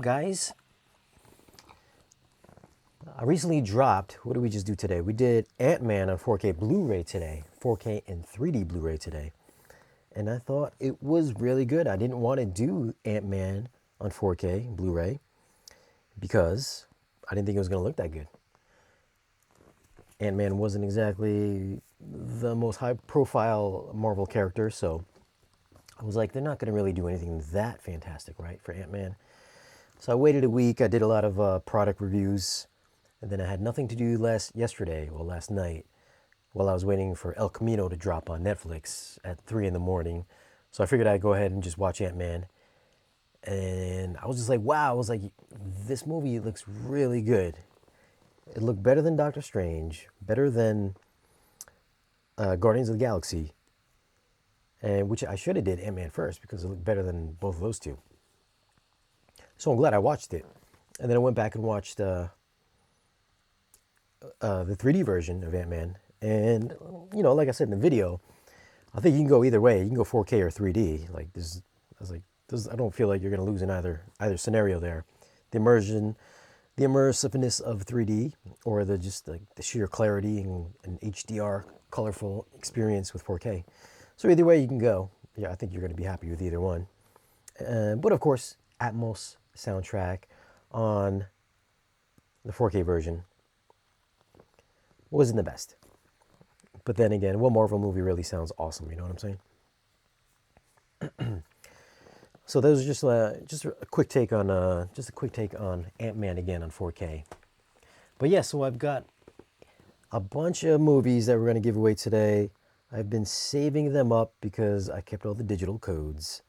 Guys, I recently dropped, what did we just do today? We did Ant-Man on 4K Blu-ray today, 4K and 3D Blu-ray today. And I thought it was really good. I didn't want to do Ant-Man on 4K Blu-ray because I didn't think it was going to look that good. Ant-Man wasn't exactly the most high-profile Marvel character, so I was like, they're not going to really do anything that fantastic, right, for Ant-Man. So I waited a week. I did a lot of product reviews, and then I had nothing to do last night, while I was waiting for El Camino to drop on Netflix at 3 in the morning. So I figured I'd go ahead and just watch Ant-Man. And I was just like, wow, I was like, this movie looks really good. It looked better than Doctor Strange, better than Guardians of the Galaxy, and which I should have did Ant-Man first because it looked better than both of those two. So I'm glad I watched it. And then I went back and watched the 3D version of Ant-Man. And, you know, like I said in the video, I think you can go either way. You can go 4K or 3D. Like, I don't feel like you're going to lose in either scenario there. The immersiveness of 3D, or the sheer clarity and HDR colorful experience with 4K. So either way you can go. Yeah, I think you're going to be happy with either one. But of course, Atmos soundtrack on the 4K version wasn't the best. But then again, what Marvel movie really sounds awesome? You know what I'm saying? So those are just a quick take on Ant-Man again on 4K. But yeah, so I've got a bunch of movies that we're going to give away today. I've been saving them up because I kept all the digital codes.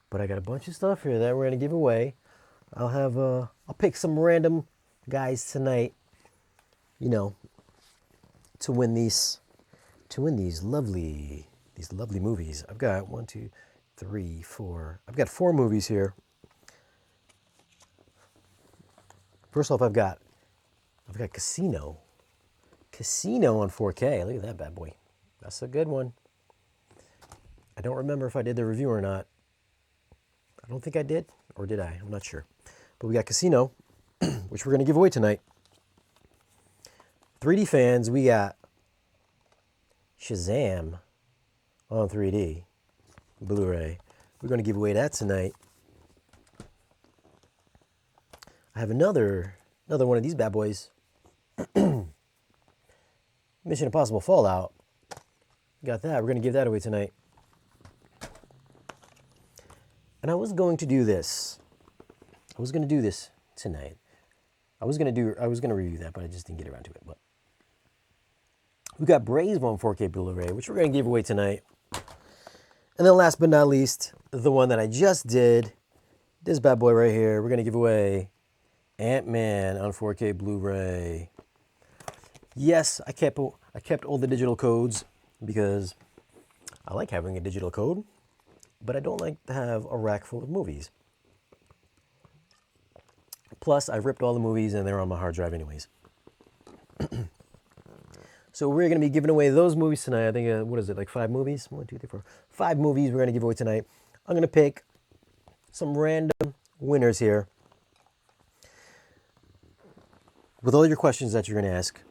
But I got a bunch of stuff here that we're going to give away. I'll pick some random guys tonight, you know, to win these lovely movies. I've got 1, 2, 3, 4. I've got 4 movies here. First off, I've got Casino. Casino on 4K. Look at that bad boy. That's a good one. I don't remember if I did the review or not. I don't think I did, or did I? I'm not sure. But we got Casino, which we're going to give away tonight. 3D fans, we got Shazam on 3D Blu-ray. We're going to give away that tonight. I have another one of these bad boys. Mission Impossible Fallout. Got that. We're going to give that away tonight. And I was going to do this. I was going to do this tonight. I was going to review that, but I just didn't get around to it. But we got Brave on 4K Blu-ray, which we're going to give away tonight. And then last but not least, the one that I just did, this bad boy right here, we're going to give away Ant-Man on 4K Blu-ray. Yes, I kept all the digital codes because I like having a digital code, but I don't like to have a rack full of movies. Plus, I ripped all the movies and they're on my hard drive anyways. So we're going to be giving away those movies tonight. I think, what is it, like 5 movies? 1, 2, 3, 4. 5 movies we're going to give away tonight. I'm going to pick some random winners here with all your questions that you're going to ask.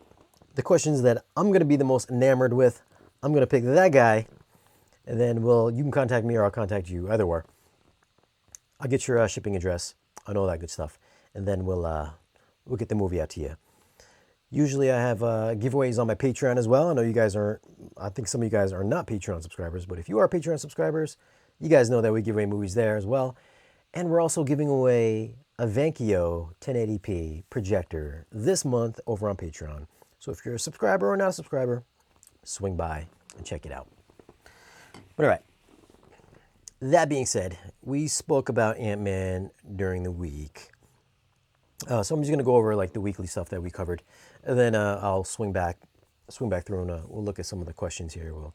The questions that I'm going to be the most enamored with, I'm going to pick that guy. And then, you can contact me or I'll contact you, either way. I'll get your shipping address and all that good stuff. And then we'll get the movie out to you. Usually I have giveaways on my Patreon as well. I know you guys aren't, I think some of you guys are not Patreon subscribers, but if you are Patreon subscribers, you guys know that we give away movies there as well. And we're also giving away a Vankyo 1080p projector this month over on Patreon. So if you're a subscriber or not a subscriber, swing by and check it out. But all right, that being said, we spoke about Ant-Man during the week. So I'm just going to go over like the weekly stuff that we covered. And then I'll swing back through and we'll look at some of the questions here. We'll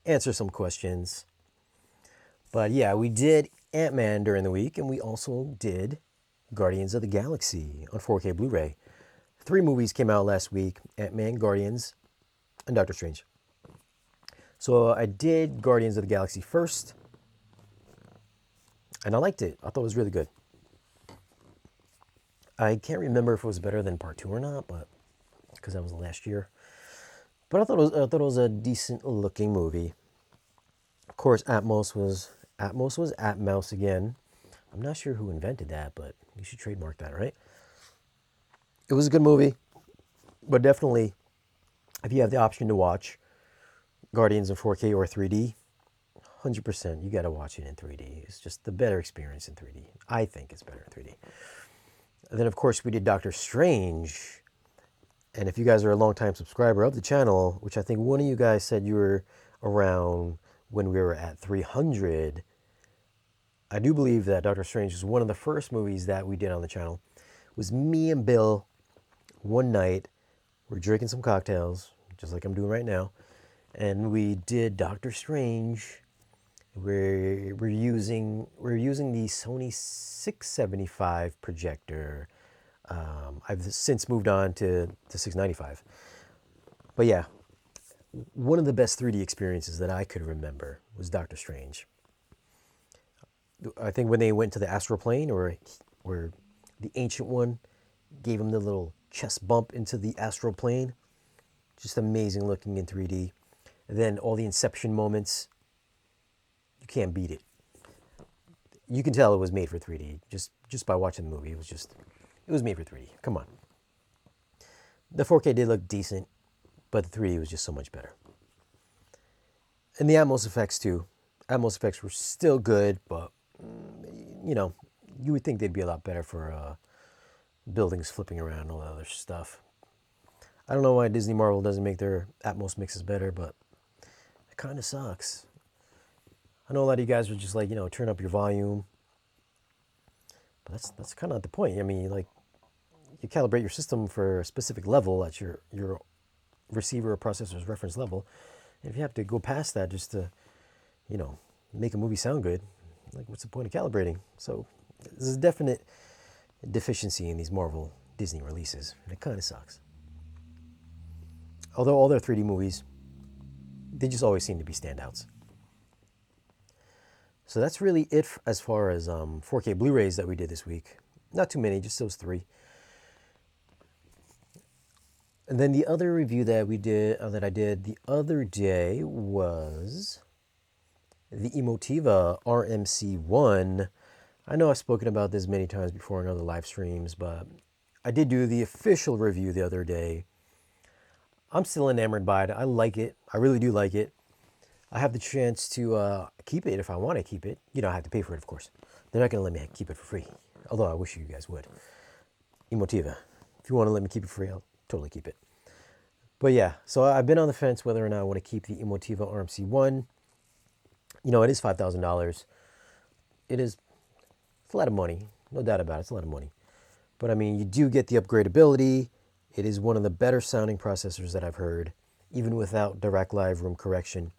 answer some questions. But yeah, we did Ant-Man during the week, and we also did Guardians of the Galaxy on 4K Blu-ray. 3 movies came out last week: Ant-Man, Guardians, and Doctor Strange. So I did Guardians of the Galaxy first, and I liked it. I thought it was really good. I can't remember if it was better than Part 2 or not, but because that was last year. But I thought it was a decent looking movie. Of course, Atmos was Atmos again. I'm not sure who invented that, but you should trademark that, right? It was a good movie, but definitely, if you have the option to watch Guardians in 4K or 3D, 100% you got to watch it in 3D. It's just the better experience in 3D. I think it's better in 3D. And then, of course, we did Doctor Strange. And if you guys are a longtime subscriber of the channel, which I think one of you guys said you were around when we were at 300, I do believe that Doctor Strange was one of the first movies that we did on the channel. It was me and Bill one night. We're drinking some cocktails, just like I'm doing right now. And we did Doctor Strange. We're using the Sony 675 projector. I've since moved on to the 695. But yeah, one of the best 3D experiences that I could remember was Doctor Strange. I think when they went to the astral plane, or where the Ancient One gave him the little chest bump into the astral plane, just amazing looking in 3D. And then all the Inception moments, you can't beat it. You can tell it was made for 3D just by watching the movie. It was made for 3D. Come on. The 4K did look decent, but the 3D was just so much better. And the Atmos effects too. Atmos effects were still good, but you would think they'd be a lot better for buildings flipping around and all that other stuff. I don't know why Disney Marvel doesn't make their Atmos mixes better, but it kind of sucks. I know a lot of you guys would just like, turn up your volume. But that's kind of not the point. I mean, you calibrate your system for a specific level at your receiver or processor's reference level. And if you have to go past that just to, make a movie sound good, what's the point of calibrating? So there's a definite deficiency in these Marvel Disney releases, and it kind of sucks. Although all their 3D movies, they just always seem to be standouts. So that's really it as far as 4K Blu-rays that we did this week. Not too many, just those 3. And then the other review that I did the other day was the Emotiva RMC1. I know I've spoken about this many times before in other live streams, but I did do the official review the other day. I'm still enamored by it. I like it. I really do like it. I have the chance to keep it if I want to keep it. I have to pay for it, of course. They're not going to let me keep it for free, although I wish you guys would. Emotiva, if you want to let me keep it free, I'll totally keep it. But yeah, so I've been on the fence whether or not I want to keep the Emotiva RMC1. It is $5,000. It's a lot of money, no doubt about it. It's a lot of money. But I mean, you do get the upgradability. It is one of the better sounding processors that I've heard, even without direct live room correction.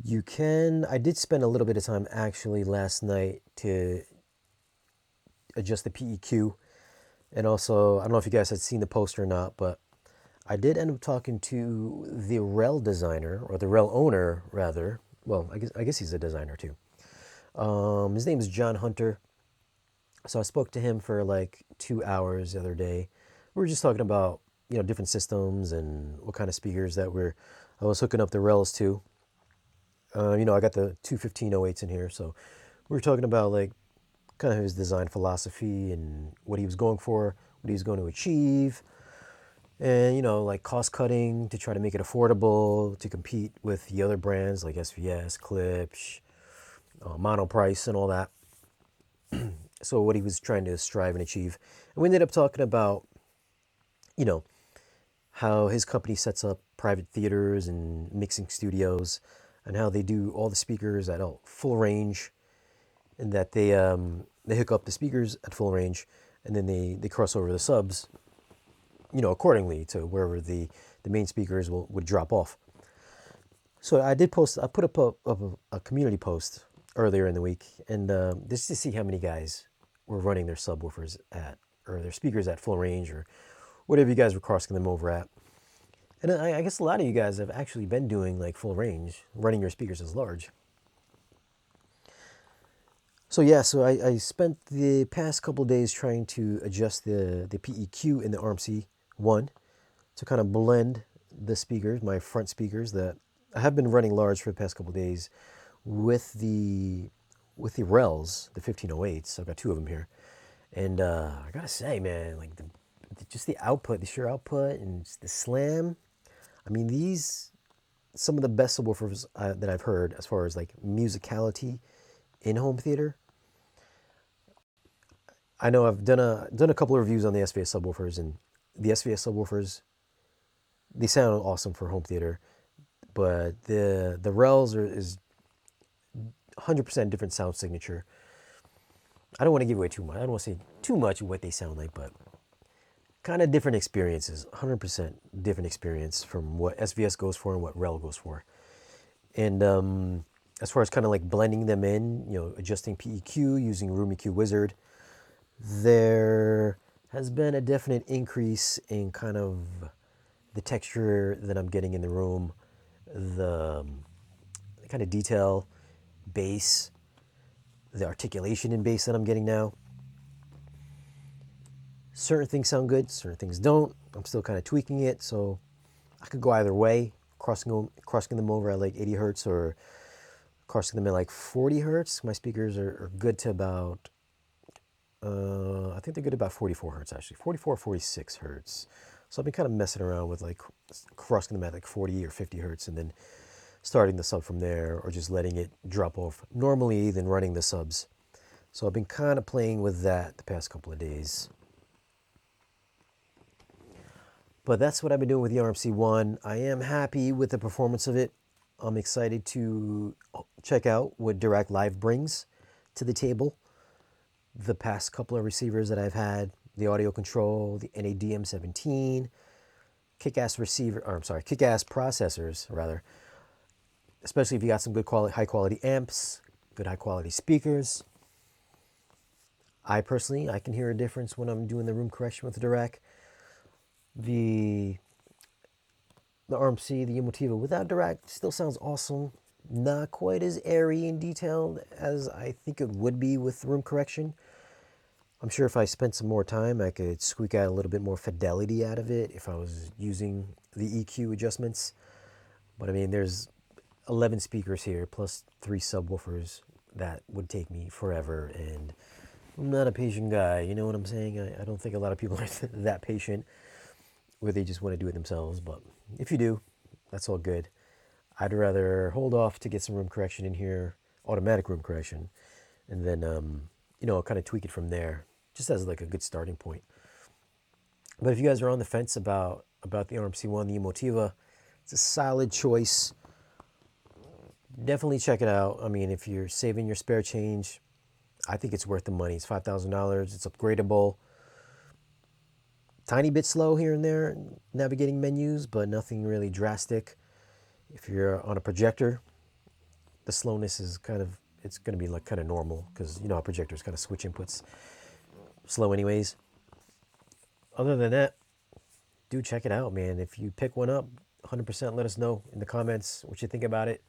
I did spend a little bit of time actually last night to adjust the PEQ. And also, I don't know if you guys had seen the post or not, but I did end up talking to the REL designer, or the REL owner, rather. Well, I guess he's a designer too. His name is John Hunter. So I spoke to him for like 2 hours the other day. We were just talking about, different systems and what kind of speakers that I was hooking up the RELs to. I got the two 1508s in here, so we were talking about kind of his design philosophy and what he was going for, what he was going to achieve, and cost cutting to try to make it affordable to compete with the other brands like SVS, Klipsch, Monoprice, and all that. So what he was trying to strive and achieve, and we ended up talking about, how his company sets up private theaters and mixing studios, and how they do all the speakers at full range, and that they hook up the speakers at full range, and then they cross over the subs, accordingly to wherever the main speakers would drop off. So I put up a community post earlier in the week, and just to see how many guys were running their subwoofers or their speakers at full range, or whatever you guys were crossing them over at. And I guess a lot of you guys have actually been doing full range, running your speakers as large. So yeah, so I spent the past couple days trying to adjust the PEQ in the RMC one to kind of blend the speakers, my front speakers that I have been running large for the past couple days with the Rels, the 1508s. I've got two of them here, and I gotta say, man, like just the output, the sheer output, and just the slam. I mean, these some of the best subwoofers that I've heard as far as like musicality in home theater. I know I've done a couple of reviews on the SVS subwoofers, and the SVS subwoofers, they sound awesome for home theater, but the Rels is 100% different sound signature. I don't want to give away too much. I don't want to say too much of what they sound like, but kind of different experiences. 100% different experience from what SVS goes for and what Rel goes for. And as far as kind of like blending them in, adjusting PEQ using Room EQ Wizard, there has been a definite increase in kind of the texture that I'm getting in the room, the kind of detail, bass, the articulation in bass that I'm getting now. Certain things sound good, certain things don't. I'm still kind of tweaking it, so I could go either way, crossing them over at like 80 hertz or crossing them at like 40 hertz. My speakers are good to about, I think they're good about 44 hertz actually, 44 or 46 hertz. So I've been kind of messing around with like crossing them at like 40 or 50 hertz and then starting the sub from there, or just letting it drop off normally, then running the subs. So I've been kind of playing with that the past couple of days. But that's what I've been doing with the RMC1. I am happy with the performance of it. I'm excited to check out what Direct Live brings to the table. The past couple of receivers that I've had, the audio control, the NADM17, kick-ass processors rather. Especially if you got some good quality, high quality amps, good high quality speakers. I personally, I can hear a difference when I'm doing the room correction with the Direct. The RMC, the Emotiva without Direct still sounds awesome. Not quite as airy and detailed as I think it would be with room correction. I'm sure if I spent some more time, I could squeak out a little bit more fidelity out of it if I was using the EQ adjustments. But I mean, there's 11 speakers here plus 3 subwoofers. That would take me forever, and I'm not a patient guy. You know what I'm saying? I don't think a lot of people are that patient, where they just want to do it themselves. But if you do, that's all good. I'd rather hold off to get some room correction in here, automatic room correction, and then kind of tweak it from there, just as like a good starting point. But if you guys are on the fence about the RMC1, the Emotiva, it's a solid choice. Definitely check it out. I mean, if you're saving your spare change, I think it's worth the money. It's $5,000. It's upgradable. Tiny bit slow here and there navigating menus, but nothing really drastic. If you're on a projector, the slowness is it's going to be like kind of normal, because a projector's kind of switch inputs slow anyways. Other than that, do check it out, man. If you pick one up, 100% let us know in the comments what you think about it.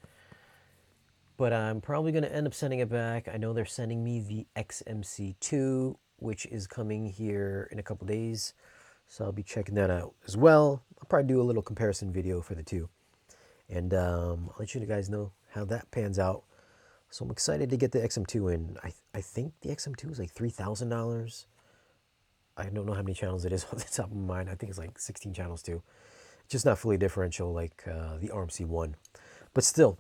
But I'm probably going to end up sending it back. I know they're sending me the XMC2, which is coming here in a couple days. So I'll be checking that out as well. I'll probably do a little comparison video for the two. And I'll let you guys know how that pans out. So I'm excited to get the XM2 in. I think the XM2 is like $3,000. I don't know how many channels it is off the top of my mind. I think it's like 16 channels too. Just not fully differential like the RMC1. But still,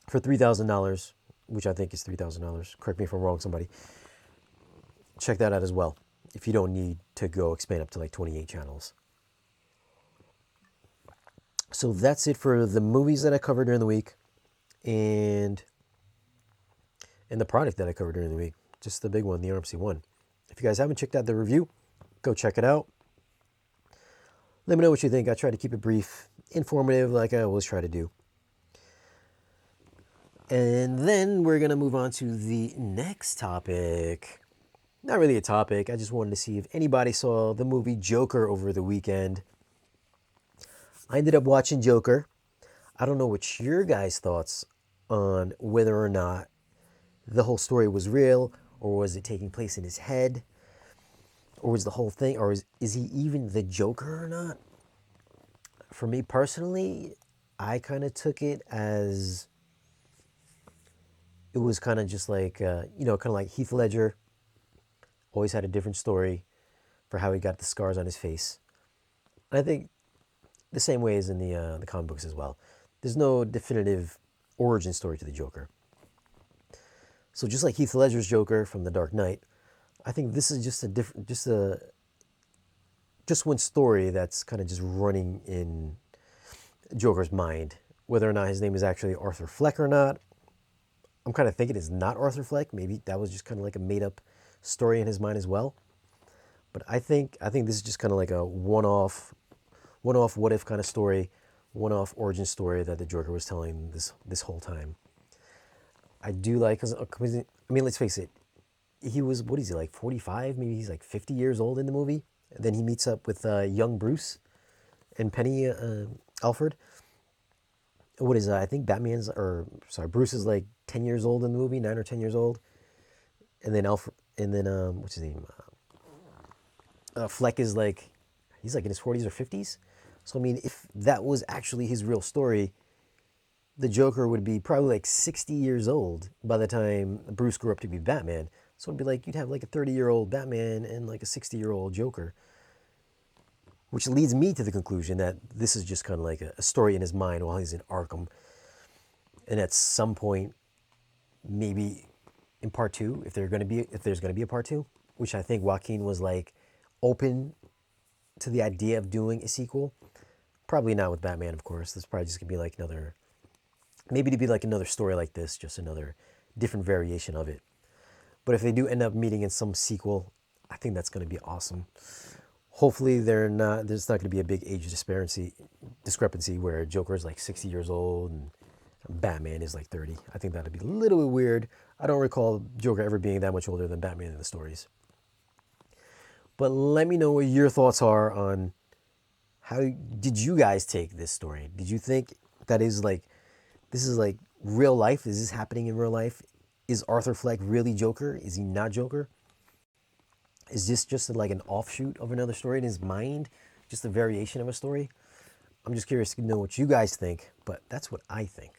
for $3,000, which I think is $3,000, correct me if I'm wrong, somebody, check that out as well, if you don't need to go expand up to like 28 channels. So that's it for the movies that I covered during the week, and the product that I covered during the week. Just the big one, the RMC1. If you guys haven't checked out the review, go check it out. Let me know what you think. I try to keep it brief, informative, like I always try to do. And then we're going to move on to the next topic. Not really a topic. I just wanted to see if anybody saw the movie Joker over the weekend. I ended up watching Joker. I don't know what your guys' thoughts on whether or not the whole story was real, or was it taking place in his head, or was the whole thing, or is he even the Joker or not? For me personally, I kind of took it as it was kind of just like, kind of like Heath Ledger always had a different story for how he got the scars on his face. And I think the same way as in the comic books as well. There's no definitive origin story to the Joker. So just like Heath Ledger's Joker from The Dark Knight, I think this is just one story that's kind of just running in Joker's mind. Whether or not his name is actually Arthur Fleck or not, I'm kind of thinking it's not Arthur Fleck. Maybe that was just kind of like a made-up story in his mind as well. But I think this is just kind of like a one-off what if kind of story, one-off origin story that the Joker was telling this whole time. I do like, because I mean, let's face it, he was, what is he, like 45? Maybe he's like 50 years old in the movie. And then he meets up with young Bruce and Penny Alfred. What is I think Bruce is like 10 years old in the movie, 9 or 10 years old. And then what's his name? Fleck is like, he's like in his 40s or 50s. So, I mean, if that was actually his real story, the Joker would be probably like 60 years old by the time Bruce grew up to be Batman. So it'd be like you'd have like a 30-year-old Batman and like a 60-year-old Joker. Which leads me to the conclusion that this is just kind of like a story in his mind while he's in Arkham. And at some point, maybe in part 2, if there's going to be a part 2, which I think Joaquin was like open to the idea of doing a sequel. Probably not with Batman, of course. This probably just gonna be like another story like this, just another different variation of it. But if they do end up meeting in some sequel, I think that's going to be awesome. Hopefully there's not going to be a big age discrepancy where Joker is like 60 years old and Batman is like 30. I think that'd be a little bit weird. I don't recall Joker ever being that much older than Batman in the stories. But let me know what your thoughts are on how did you guys take this story? Did you think that this is like real life? Is this happening in real life? Is Arthur Fleck really Joker? Is he not Joker? Is this just like an offshoot of another story in his mind? Just a variation of a story? I'm just curious to know what you guys think, but that's what I think.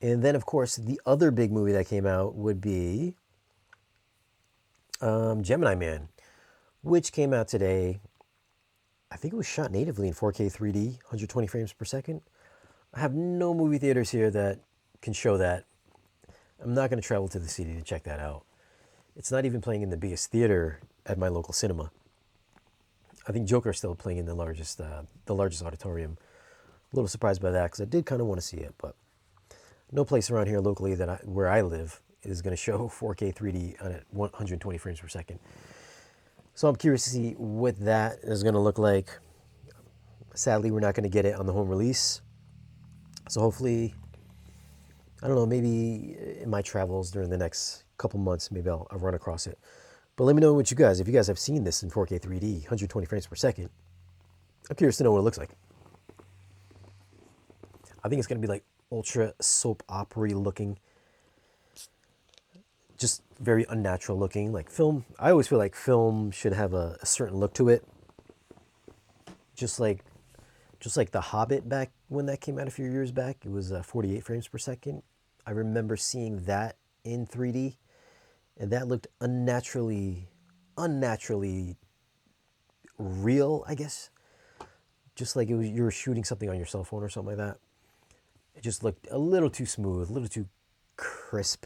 And then, of course, the other big movie that came out would be Gemini Man, which came out today. I think it was shot natively in 4K 3D, 120 frames per second. I have no movie theaters here that can show that. I'm not going to travel to the city to check that out. It's not even playing in the biggest theater at my local cinema. I think Joker is still playing in the largest auditorium. A little surprised by that because I did kind of want to see it, but no place around here locally where I live is going to show 4K 3D at 120 frames per second. So I'm curious to see what that is going to look like. Sadly, we're not going to get it on the home release. So hopefully, I don't know, maybe in my travels during the next couple months, maybe I'll run across it. But let me know if you guys have seen this in 4K 3D, 120 frames per second. I'm curious to know what it looks like. I think it's going to be like ultra soap opera looking. Just very unnatural looking, like film. I always feel like film should have a certain look to it. Just like The Hobbit back when that came out a few years back. It was 48 frames per second. I remember seeing that in 3D, and that looked unnaturally real, I guess. Just like you were shooting something on your cell phone or something like that. It just looked a little too smooth, a little too crisp.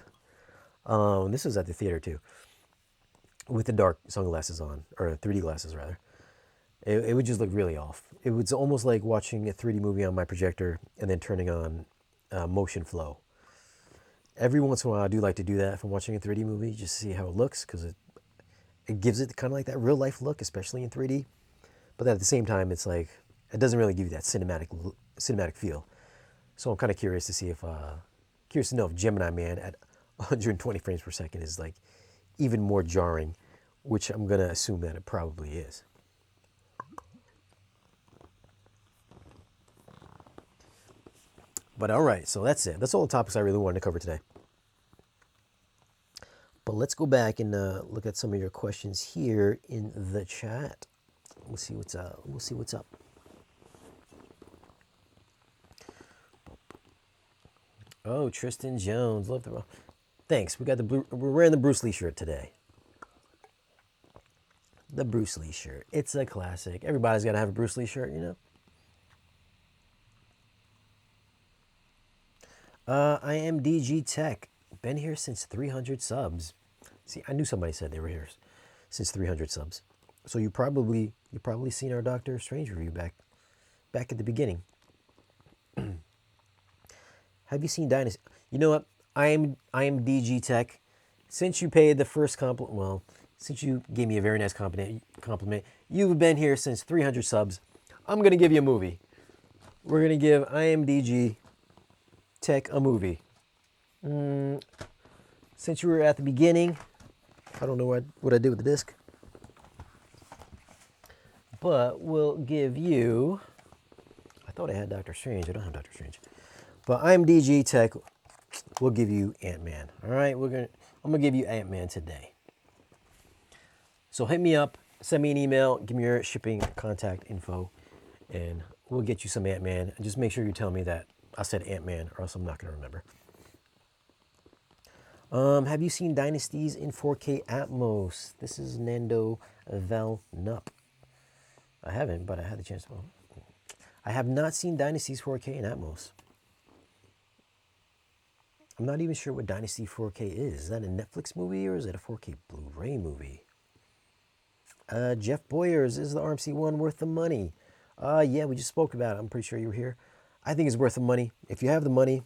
This was at the theater too, with the dark sunglasses on, or 3D glasses rather. It would just look really off. It was almost like watching a 3D movie on my projector and then turning on motion flow. Every once in a while, I do like to do that if I'm watching a 3D movie, just to see how it looks, because it gives it kind of like that real life look, especially in 3D. But at the same time, it's like it doesn't really give you that cinematic feel. So I'm kind of curious to know if Gemini Man at 120 frames per second is like even more jarring, which I'm gonna assume that it probably is. But all right, so that's it. That's all the topics I really wanted to cover today. But let's go back and look at some of your questions here in the chat. We'll see what's up. We'll see what's up. Oh, Tristan Jones, love the. Thanks. We got we're wearing the Bruce Lee shirt today. The Bruce Lee shirt. It's a classic. Everybody's got to have a Bruce Lee shirt, you know. I am DG Tech. Been here since 300 subs. See, I knew somebody said they were here since 300 subs. So you probably seen our Doctor Strange review back at the beginning. Have you seen Dynasty? You know what? I am DG Tech. Since you paid the first compliment, well, since you gave me a very nice compliment, you've been here since 300 subs. I'm gonna give you a movie. We're gonna give I am DG Tech a movie. Since you were at the beginning, I don't know what I did with the disc, but we'll give you. I thought I had Doctor Strange. I don't have Doctor Strange, but I'm DG Tech. We'll give you Ant-Man. All right, I'm gonna give you Ant-Man today. So hit me up, send me an email, give me your shipping contact info, and we'll get you some Ant-Man. And just make sure you tell me that I said Ant-Man, or else I'm not gonna remember. Have you seen Dynasties in 4K Atmos? This is Nando Valnup. I haven't, but I had the chance to. I have not seen Dynasties 4K in Atmos. I'm not even sure what Dynasty 4K is. Is that a Netflix movie or is it a 4K Blu-ray movie? Jeff Boyers, is the RMC1 worth the money? Yeah, we just spoke about it. I'm pretty sure you were here. I think it's worth the money. If you have the money,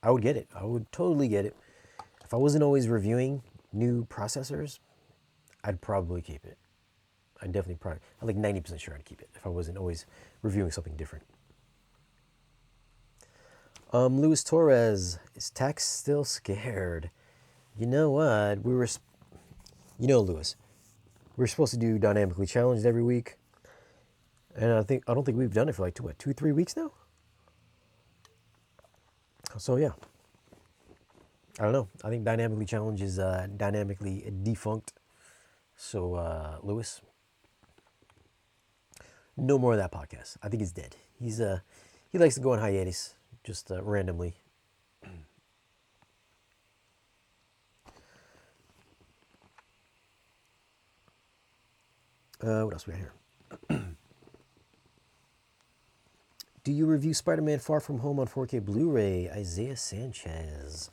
I would get it. I would totally get it. If I wasn't always reviewing new processors, I'd probably keep it. I'm like 90% sure I'd keep it if I wasn't always reviewing something different. Luis Torres, is Tax still scared? You know what? Lewis, we're supposed to do Dynamically Challenged every week. And I don't think we've done it for like 2-3 weeks now. So yeah, I don't know. I think Dynamically Challenged is dynamically defunct. So Lewis, no more of that podcast. I think he's dead. He likes to go on hiatus just randomly. What else we got here? Do you review Spider-Man Far From Home on 4K Blu-ray? Isaiah Sanchez.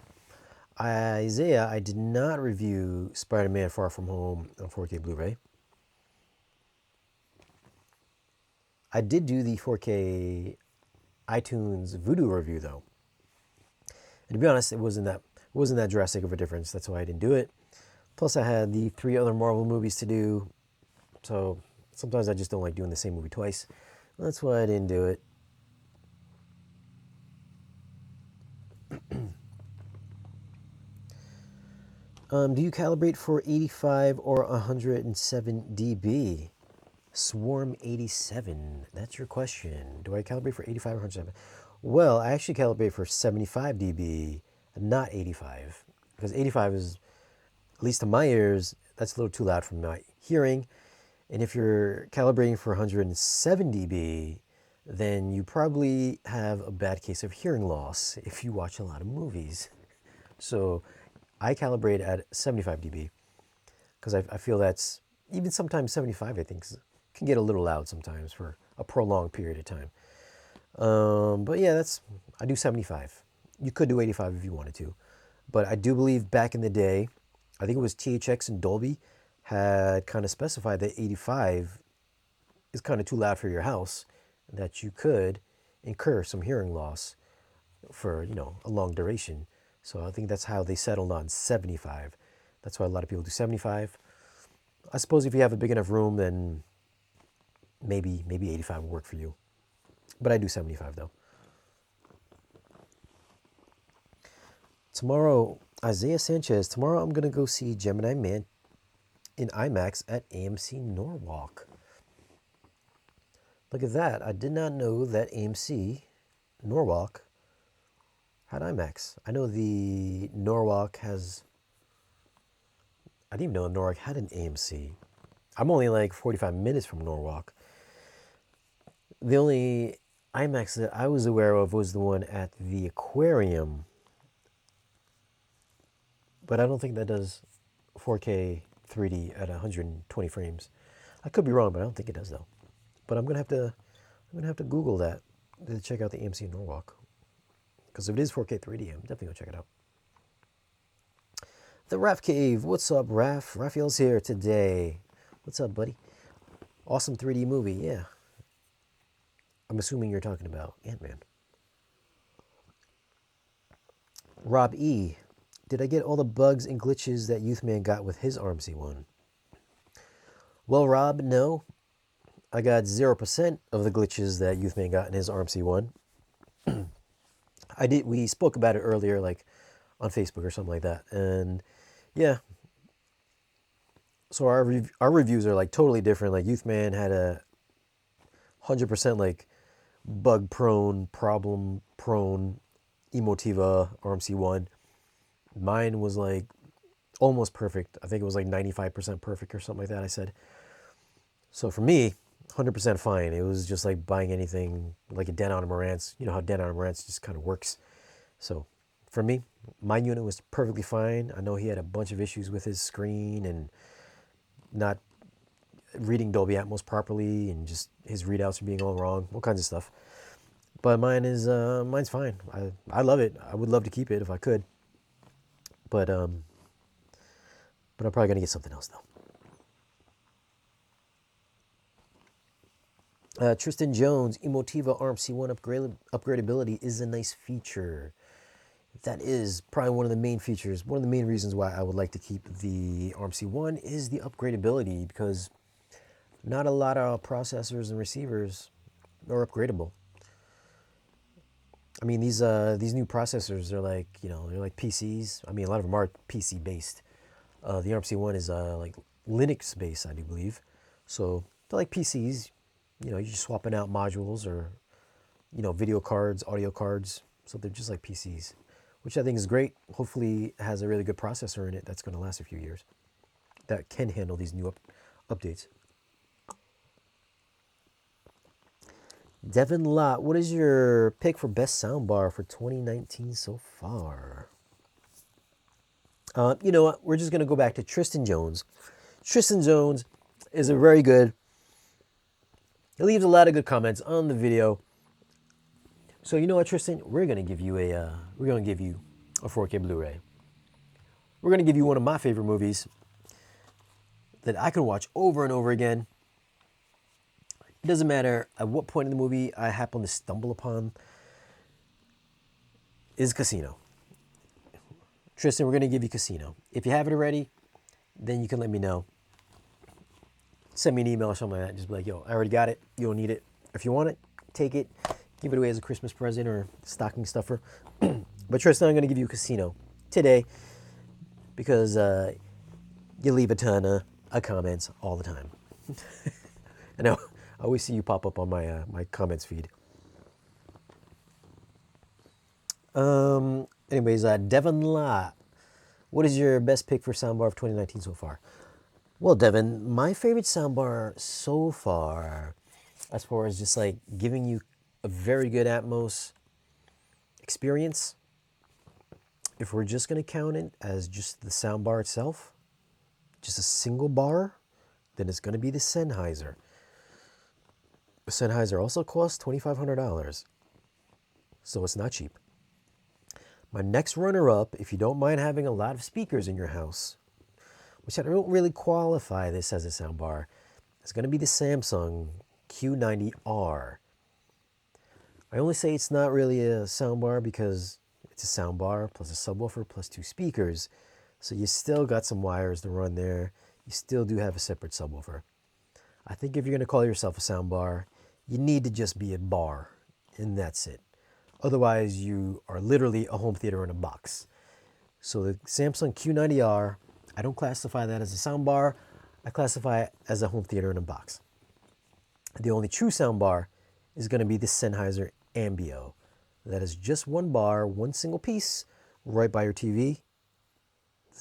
Isaiah, I did not review Spider-Man Far From Home on 4K Blu-ray. I did do the 4K iTunes Vudu review though. And to be honest, it wasn't that drastic of a difference. That's why I didn't do it. Plus I had the 3 other Marvel movies to do. So sometimes I just don't like doing the same movie twice. That's why I didn't do it. Do you calibrate for 85 or 107 dB? Swarm 87. That's your question. Do I calibrate for 85 or 107? Well, I actually calibrate for 75 dB, not 85. Because 85 is, at least to my ears, that's a little too loud for my hearing. And if you're calibrating for 107 dB, then you probably have a bad case of hearing loss if you watch a lot of movies. So I calibrate at 75 dB because I feel that's, even sometimes 75 I think can get a little loud sometimes for a prolonged period of time. But yeah, I do 75. You could do 85 if you wanted to. But I do believe back in the day, I think it was THX and Dolby had kind of specified that 85 is kind of too loud for your house, that you could incur some hearing loss for, a long duration. So I think that's how they settled on 75. That's why a lot of people do 75. I suppose if you have a big enough room, then maybe 85 will work for you. But I do 75 though. Tomorrow, Isaiah Sanchez, tomorrow I'm going to go see Gemini Man in IMAX at AMC Norwalk. Look at that. I did not know that AMC Norwalk had IMAX. I know the Norwalk has, I didn't even know Norwalk had an AMC. I'm only like 45 minutes from Norwalk. The only IMAX that I was aware of was the one at the aquarium, but I don't think that does 4K 3D at 120 frames. I could be wrong, but I don't think it does though. But I'm gonna have to Google that to check out the AMC in Norwalk, because if it is 4K 3D, I'm definitely gonna check it out. The Raph Cave, what's up, Raph? Raphael's here today. What's up, buddy? Awesome 3D movie, yeah. I'm assuming you're talking about Ant-Man. Rob E. Did I get all the bugs and glitches that Youthman got with his ARMC one? Well, Rob, no. I got 0% of the glitches that Youthman got in his ARMC one. We spoke about it earlier, like on Facebook or something like that. And yeah. So our reviews are like totally different. Like Youthman had a 100% like bug prone, problem prone Emotiva RMC one. Mine was like almost perfect. I think it was like 95% perfect or something like that, I said. So for me, 100% fine. It was just like buying anything like a Den on Marantz. You know how Den on Marantz just kind of works. So for me, my unit was perfectly fine. I know he had a bunch of issues with his screen and not reading Dolby Atmos properly, and just his readouts are being all wrong, all kinds of stuff. But mine's fine. I love it. I would love to keep it if I could. But I'm probably gonna get something else though. Tristan Jones, Emotiva RMC1 upgradability is a nice feature. That is probably one of the main features. One of the main reasons why I would like to keep the RMC1 is the upgradability, because not a lot of processors and receivers are upgradable. I mean, these new processors are like, they're like PCs. I mean, a lot of them are PC based. The RMC1 is like Linux based, I do believe. So they're like PCs. You're just swapping out modules or, video cards, audio cards. So they're just like PCs, which I think is great. Hopefully it has a really good processor in it that's going to last a few years, that can handle these new updates. Devin Lott, what is your pick for best soundbar for 2019 so far? You know what? We're just going to go back to Tristan Jones. Tristan Jones is a very good, he leaves a lot of good comments on the video. So you know what, Tristan? We're going to give you a 4K Blu-ray. We're going to give you one of my favorite movies that I can watch over and over again. It doesn't matter at what point in the movie I happen to stumble upon, is Casino. Tristan, we're going to give you Casino. If you have it already, then you can let me know. Send me an email or something like that. Just be like, yo, I already got it. You don't need it. If you want it, take it. Give it away as a Christmas present or stocking stuffer. But Tristan, I'm going to give you Casino today because you leave a ton of comments all the time. I know. I always see you pop up on my my comments feed. Anyways, Devin Lott, what is your best pick for soundbar of 2019 so far? Well, Devin, my favorite soundbar so far, as far as just like giving you a very good Atmos experience, if we're just going to count it as just the soundbar itself, just a single bar, then it's going to be the Sennheiser. The Sennheiser also costs $2,500, so it's not cheap. My next runner-up, if you don't mind having a lot of speakers in your house, which I don't really qualify this as a soundbar, is going to be the Samsung Q90R. I only say it's not really a soundbar because it's a soundbar plus a subwoofer plus two speakers, so you still got some wires to run there. You still do have a separate subwoofer. I think if you're going to call yourself a soundbar, you need to just be a bar, and that's it. Otherwise, you are literally a home theater in a box. So the Samsung Q90R, I don't classify that as a soundbar. I classify it as a home theater in a box. The only true soundbar is going to be the Sennheiser Ambio. that is just one bar, one single piece, right by your TV,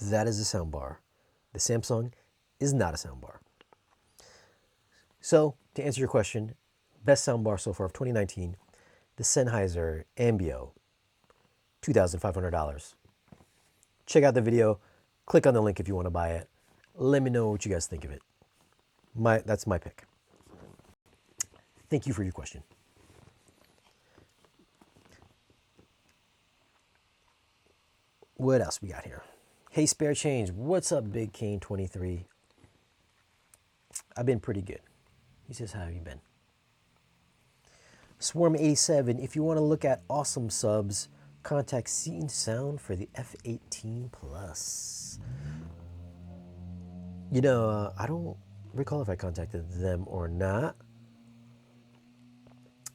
that is a sound bar. The Samsung is not a sound bar. So, to answer your question, best sound bar so far of 2019, the Sennheiser Ambio, $2,500. Check out the video. Click on the link if you want to buy it. Let me know what you guys think of it. That's my pick. Thank you for your question. What else we got here? Hey, Spare Change. What's up, Big Kane 23? I've been pretty good. He says, how have you been? Swarm 87. If you want to look at awesome subs, contact Seton Sound for the F18 Plus. You know, I don't recall if I contacted them or not.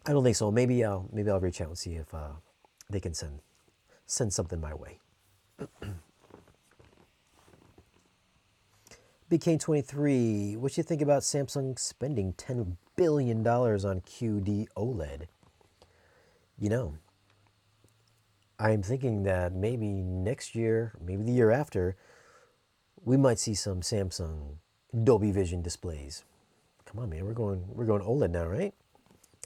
I don't think so. Maybe I'll reach out and see if they can send something my way. Big Kane 23, what you think about Samsung spending $10 billion on QD OLED? You know, I'm thinking that maybe next year, maybe the year after, we might see some Samsung Dolby Vision displays. Come on, man, we're going OLED now, right?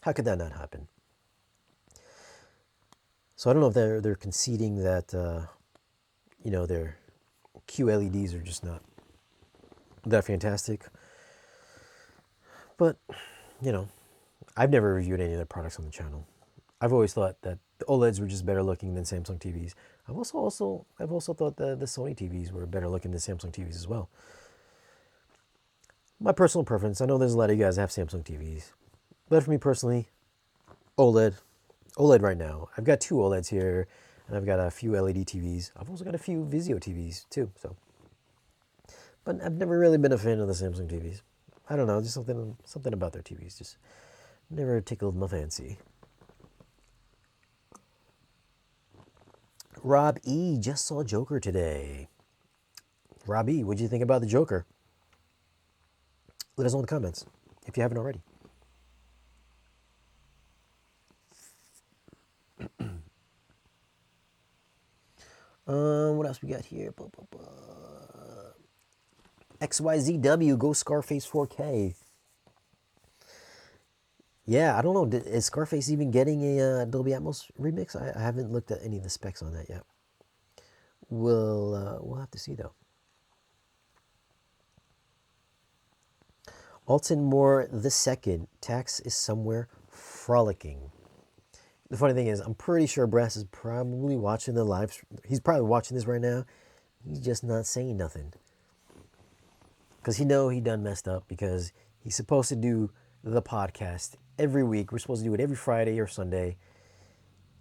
How could that not happen? So I don't know if they're conceding that you know, their QLEDs are just not that fantastic. But, you know, I've never reviewed any of their products on the channel. I've always thought that the OLEDs were just better looking than Samsung TVs. I've also thought the Sony TVs were better looking than Samsung TVs as well. My personal preference, I know there's a lot of you guys that have Samsung TVs, but for me personally, OLED right now. I've got two OLEDs here, and I've got a few LED TVs. I've also got a few Vizio TVs too. So, but I've never really been a fan of the Samsung TVs. I don't know, just something about their TVs just never tickled my fancy. Rob E. just saw Joker today. Rob E., what'd you think about the Joker? Let us know in the comments if you haven't already. What else we got here? XYZW, go Scarface 4K. Yeah, I don't know. Is Scarface even getting a Dolby Atmos remix? I haven't looked at any of the specs on that yet. We'll have to see though. Alton Moore II, tax is somewhere frolicking. The funny thing is, I'm pretty sure Brass is probably watching the live. He's probably watching this right now. He's just not saying nothing. Because he done messed up because he's supposed to do the podcast every week. We're supposed to do it every Friday or Sunday.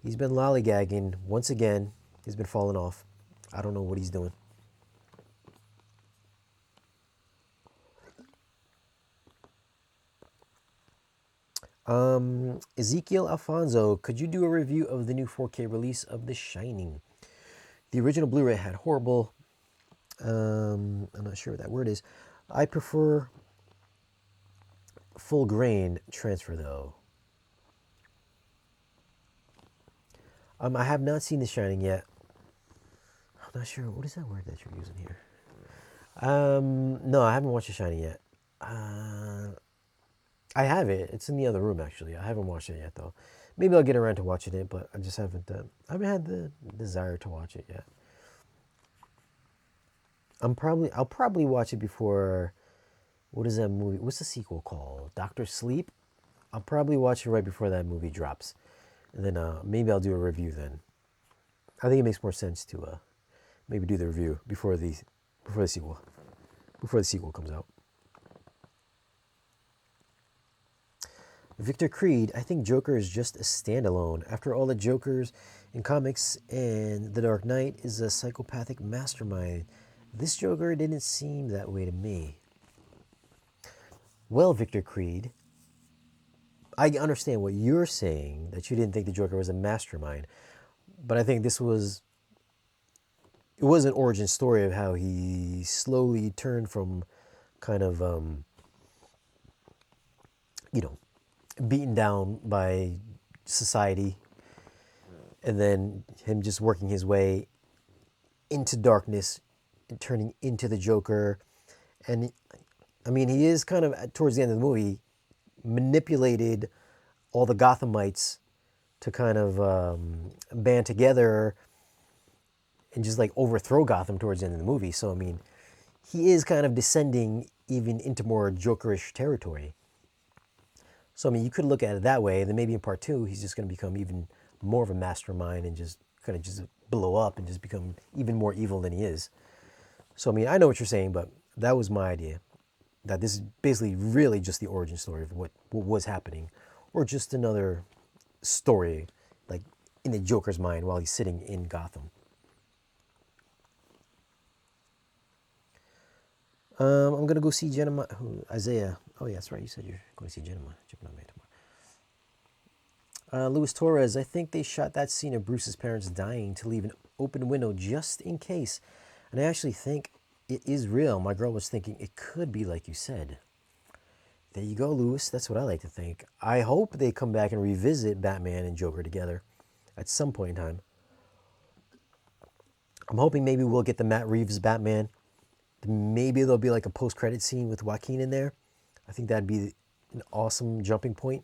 He's been lollygagging once again. He's been falling off. I don't know what he's doing. Ezekiel Alfonso, could you do a review of the new 4K release of The Shining? The original Blu-ray had horrible, I'm not sure what that word is. I prefer full grain transfer though. I have not seen The Shining yet. I'm not sure, what is that word that you're using here? No, I haven't watched The Shining yet. I have it. It's in the other room, actually. I haven't watched it yet, though. Maybe I'll get around to watching it, but I just haven't had the desire to watch it yet. I'll probably watch it before, what is that movie? What's the sequel called? Doctor Sleep? I'll probably watch it right before that movie drops. And then maybe I'll do a review then. I think it makes more sense to maybe do the review before the sequel comes out. Victor Creed, I think Joker is just a standalone. After all, the Jokers in comics and The Dark Knight is a psychopathic mastermind. This Joker didn't seem that way to me. Well, Victor Creed, I understand what you're saying, that you didn't think the Joker was a mastermind. But I think it was an origin story of how he slowly turned from kind of, beaten down by society and then him just working his way into darkness and turning into the Joker. And I mean, he is kind of towards the end of the movie manipulated all the Gothamites to kind of band together and just like overthrow Gotham towards the end of the movie. So I mean, he is kind of descending even into more Jokerish territory. So I mean, you could look at it that way. And then maybe in part two, he's just going to become even more of a mastermind and just kind of just blow up and just become even more evil than he is. So I mean, I know what you're saying, but that was my idea. That this is basically really just the origin story of what was happening, or just another story, like in the Joker's mind while he's sitting in Gotham. I'm gonna go see Isaiah. Oh yeah, that's right. You said you're going to see Jenna tomorrow. Luis Torres. I think they shot that scene of Bruce's parents dying to leave an open window just in case, and I actually think it is real. My girl was thinking it could be like you said. There you go, Luis. That's what I like to think. I hope they come back and revisit Batman and Joker together at some point in time. I'm hoping maybe we'll get the Matt Reeves Batman. Maybe there'll be like a post-credit scene with Joaquin in there. I think that'd be an awesome jumping point.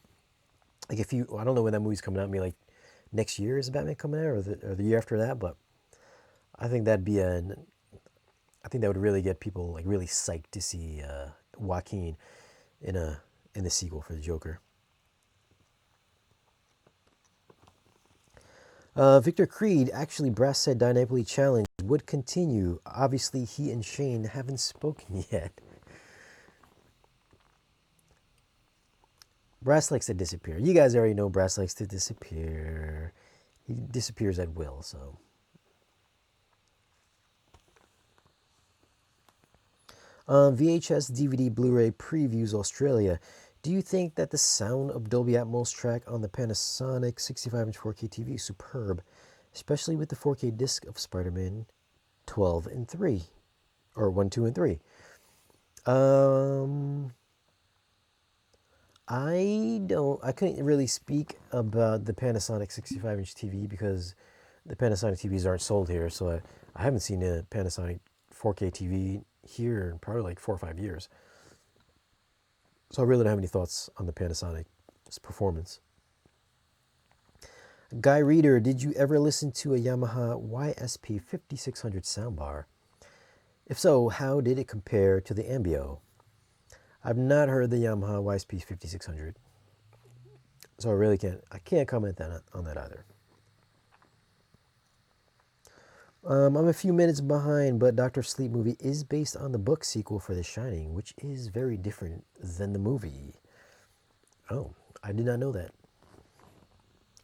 Like I don't know when that movie's coming out. Maybe like next year is Batman coming out, or the year after that. But I think I think that would really get people like really psyched to see Joaquin in the sequel for the Joker. Victor Creed, actually, Brass said Dynamically Challenged would continue. Obviously, he and Shane haven't spoken yet. Brass likes to disappear. You guys already know Brass likes to disappear. He disappears at will, so. VHS, DVD, Blu-ray previews Australia. Do you think that the sound of Dolby Atmos track on the Panasonic 65-inch 4K TV is superb, especially with the 4K disc of Spider-Man 12 and 3, or 1, 2, and 3? I couldn't really speak about the Panasonic 65-inch TV because the Panasonic TVs aren't sold here, so I haven't seen a Panasonic 4K TV here in probably like 4 or 5 years. So I really don't have any thoughts on the Panasonic's performance. Guy Reader, did you ever listen to a Yamaha YSP 5600 soundbar? If so, how did it compare to the Ambio? I've not heard the Yamaha YSP 5600, so I can't comment on that either. I'm a few minutes behind, but Dr. Sleep movie is based on the book sequel for The Shining, which is very different than the movie. Oh, I did not know that.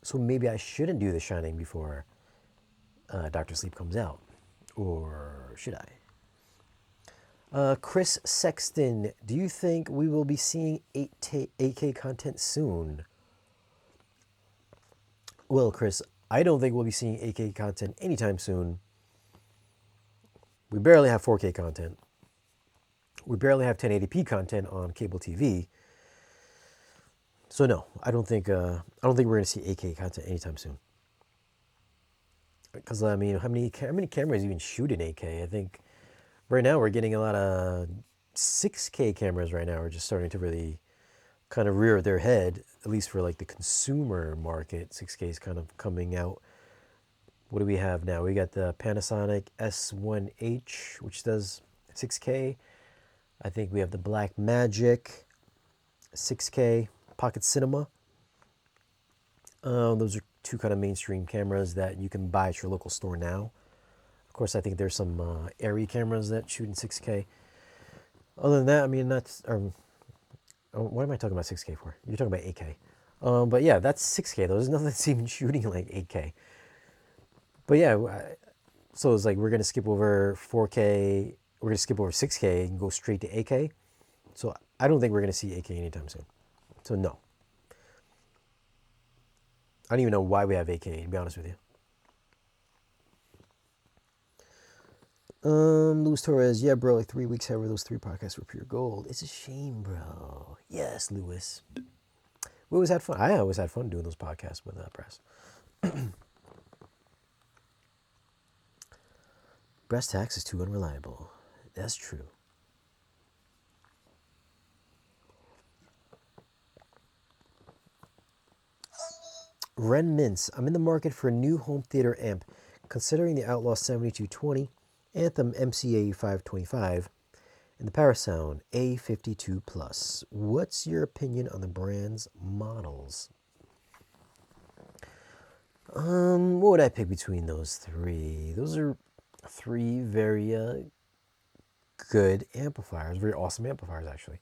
So maybe I shouldn't do The Shining before Dr. Sleep comes out. Or should I? Chris Sexton, do you think we will be seeing 8K content soon? Well, Chris, I don't think we'll be seeing 8K content anytime soon. We barely have 4K content. We barely have 1080p content on cable TV. So no, I don't think we're going to see 8K content anytime soon. Because I mean, how many cameras even shoot in 8K? I think right now we're getting a lot of 6K cameras right now. Are just starting to really kind of rear their head, at least for like the consumer market. 6K is kind of coming out. What do we have now? We got the Panasonic S1H, which does 6K. I think we have the Blackmagic 6K Pocket Cinema. Those are two kind of mainstream cameras that you can buy at your local store now. Of course, I think there's some Arri cameras that shoot in 6K. Other than that, I mean, what am I talking about 6K for? You're talking about 8K. But yeah, that's 6K though. There's nothing that's even shooting like 8K. But yeah, so it's like we're going to skip over 4K, we're going to skip over 6K and go straight to 8K. So I don't think we're going to see 8K anytime soon. So no. I don't even know why we have 8K, to be honest with you. Luis Torres, yeah, bro, like 3 weeks, however, those 3 podcasts were pure gold. It's a shame, bro. Yes, Luis. We always had fun. I always had fun doing those podcasts with Press. Brass tacks is too unreliable. That's true. Ren Mintz. I'm in the market for a new home theater amp, considering the Outlaw 7220, Anthem MCA 525, and the Parasound A52 Plus. What's your opinion on the brand's models? What would I pick between those three? Those are three very good amplifiers, very awesome amplifiers, actually.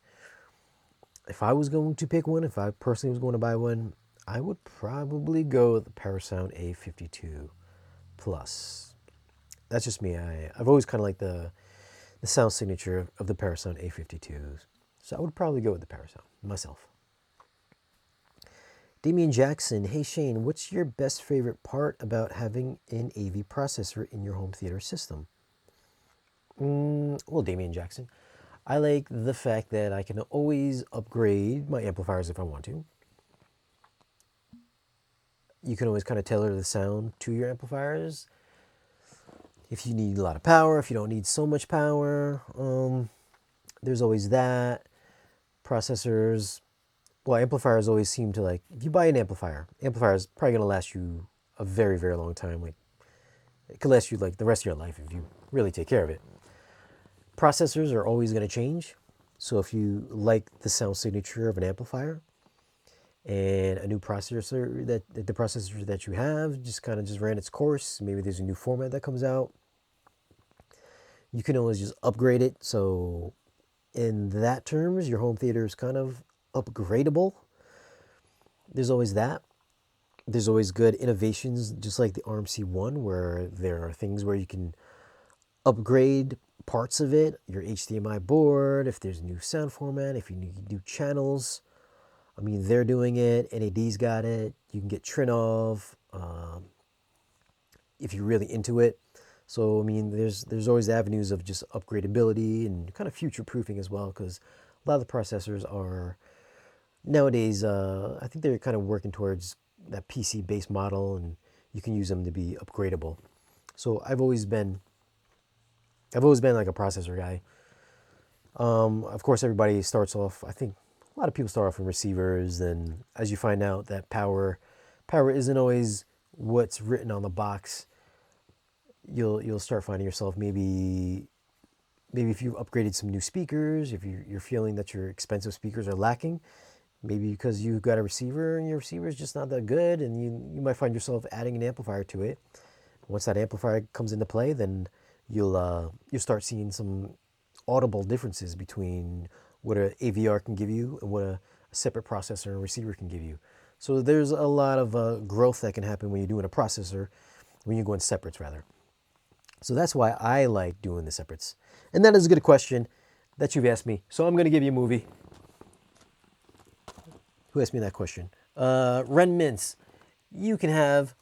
If I was going to pick one, if I personally was going to buy one, I would probably go with the Parasound A52 Plus. That's just me. I've always kind of liked the sound signature of the Parasound A52s. So I would probably go with the Parasound myself. Damian Jackson, hey Shane, what's your best favorite part about having an AV processor in your home theater system? Well, Damian Jackson, I like the fact that I can always upgrade my amplifiers if I want to. You can always kind of tailor the sound to your amplifiers. If you need a lot of power, if you don't need so much power, there's always that. Processors, well, amplifiers always seem to like, if you buy an amplifier is probably going to last you a very, very long time. Like, it could last you like the rest of your life if you really take care of it. Processors are always going to change. So if you like the sound signature of an amplifier and a new processor, that the processor that you have just kind of just ran its course, maybe there's a new format that comes out, you can always just upgrade it. So in that terms, your home theater is kind of upgradable. There's always that. There's always good innovations, just like the RMC1, where there are things where you can upgrade parts of it, your HDMI board, if there's a new sound format, if you need new channels. I mean, they're doing it. NAD's got it. You can get Trinov if you're really into it. So, I mean, there's always avenues of just upgradability and kind of future-proofing as well, because a lot of the processors are nowadays, I think they're kind of working towards that PC-based model, and you can use them to be upgradable. So I've always been like a processor guy. Of course, everybody starts off, I think a lot of people start off in receivers, and as you find out that power isn't always what's written on the box, you'll start finding yourself maybe if you've upgraded some new speakers, if you're feeling that your expensive speakers are lacking, maybe because you've got a receiver and your receiver is just not that good, and you might find yourself adding an amplifier to it. Once that amplifier comes into play, then you'll start seeing some audible differences between what an AVR can give you and what a separate processor and receiver can give you. So there's a lot of growth that can happen when you're doing a processor, when you're going separates rather. So that's why I like doing the separates. And that is a good question that you've asked me. So I'm going to give you a movie. Who asked me that question? Ren Mintz. You can have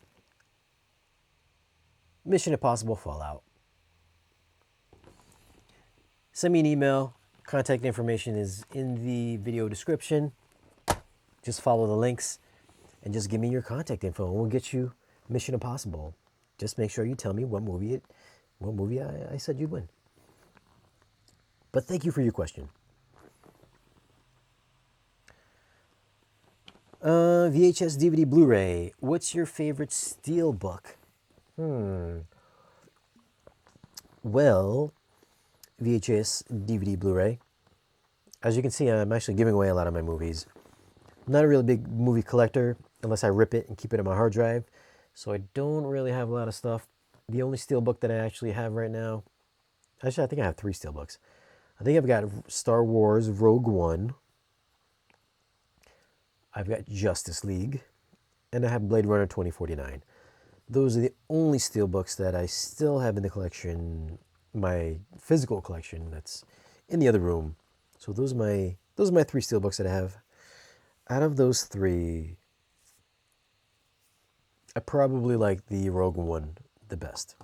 Mission Impossible Fallout. Send me an email. Contact information is in the video description. Just follow the links and just give me your contact info and we'll get you Mission Impossible. Just make sure you tell me what movie I said you'd win. But thank you for your question. VHS, DVD, Blu-ray. What's your favorite steelbook? Well, VHS, DVD, Blu-ray. As you can see, I'm actually giving away a lot of my movies. I'm not a really big movie collector unless I rip it and keep it on my hard drive. So I don't really have a lot of stuff. The only steelbook that I actually have right now, actually I think I have 3 steelbooks. I think I've got Star Wars Rogue One. I've got Justice League. And I have Blade Runner 2049. Those are the only steelbooks that I still have in the collection, my physical collection that's in the other room. So those are my 3 steelbooks that I have. Out of those 3, I probably like the Rogue One the best.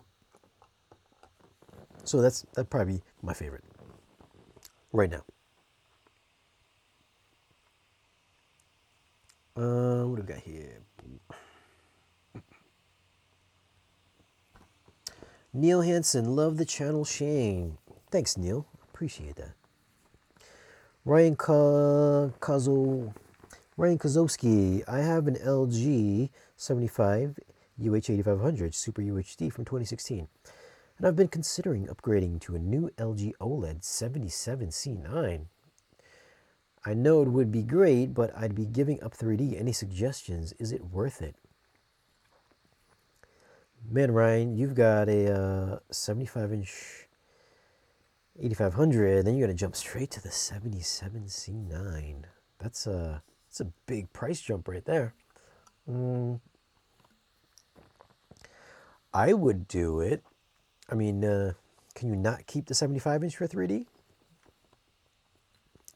So that'd probably be my favorite right now. What do we got here? Neil Hansen, love the channel, Shane. Thanks, Neil. Appreciate that. Ryan Ryan Kozowski, I have an LG 75 UH8500 Super UHD from 2016, and I've been considering upgrading to a new LG OLED 77C9. I know it would be great, but I'd be giving up 3D. Any suggestions? Is it worth it? Man, Ryan, you've got a 75-inch 8500, then you're going to jump straight to the 77C9. That's a big price jump right there. I would do it. I mean, can you not keep the 75-inch for 3D?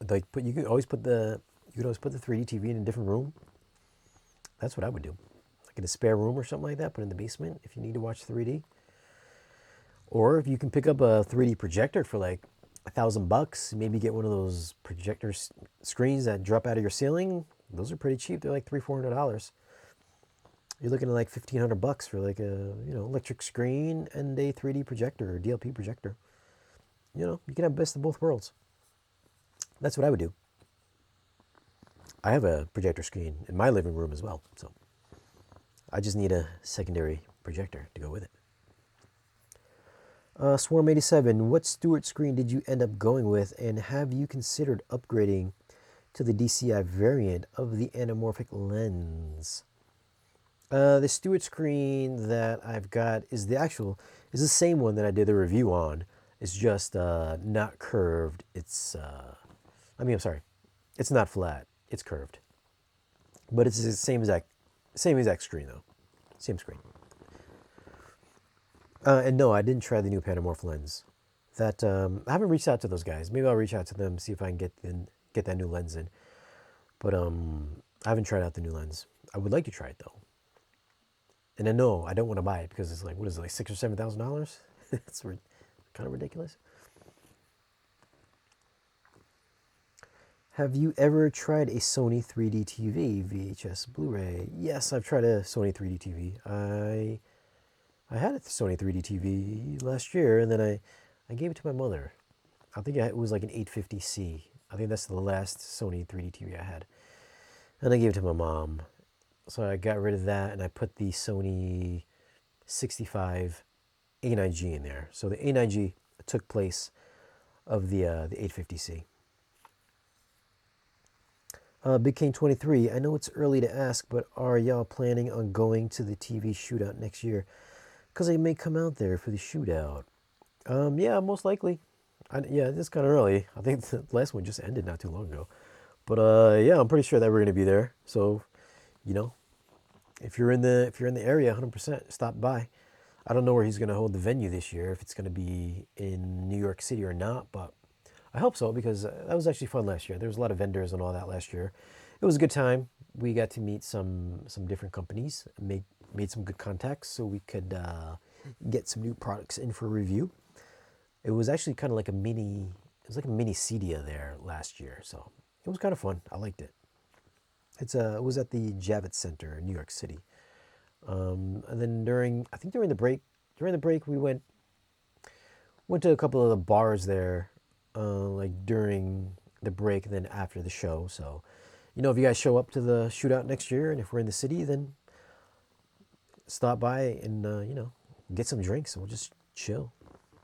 Like, you could always put the 3D TV in a different room. That's what I would do. Like in a spare room or something like that, put in the basement if you need to watch 3D. Or if you can pick up a 3D projector for like $1,000, maybe get one of those projector screens that drop out of your ceiling. Those are pretty cheap. They're like $300-$400. You're looking at like $1,500 for like a electric screen and a 3D projector or DLP projector. You can have best of both worlds. That's what I would do. I have a projector screen in my living room as well, so I just need a secondary projector to go with it. Swarm87, what Stewart screen did you end up going with, and have you considered upgrading to the DCI variant of the anamorphic lens? The Stewart screen that I've got is the same one that I did the review on. It's just not curved. It's it's not flat. It's curved, but it's the same exact screen though. Same screen. And no, I didn't try the new Panamorph lens. That I haven't reached out to those guys. Maybe I'll reach out to them, see if I can get that new lens in. But I haven't tried out the new lens. I would like to try it though. And I know I don't want to buy it because it's like, what is it, like $6,000 or $7,000? It's kind of ridiculous. Have you ever tried a Sony 3D TV, VHS, Blu-ray? Yes, I've tried a Sony 3D TV. I had a Sony 3D TV last year, and then I gave it to my mother. I think it was like an 850C. I think that's the last Sony 3D TV I had. And I gave it to my mom. So I got rid of that, and I put the Sony 65 A9G in there. So the A9G took place of the 850C. Big King 23, I know it's early to ask, but are y'all planning on going to the TV shootout next year? Because I may come out there for the shootout. Yeah, most likely. Yeah, it's kind of early. I think the last one just ended not too long ago. But yeah, I'm pretty sure that we're going to be there. So, if you're in the area, 100% stop by. I don't know where he's going to hold the venue this year, if it's going to be in New York City or not, but I hope so, because that was actually fun last year. There was a lot of vendors and all that last year. It was a good time. We got to meet some different companies, made some good contacts, so we could get some new products in for review. It was actually kind of like a mini CEDIA there last year, so it was kind of fun. I liked it. It was at the Javits Center in New York City. And then during the break we went to a couple of the bars there, like during the break and then after the show. So, if you guys show up to the shootout next year, and if we're in the city, then stop by and get some drinks, and we'll just chill,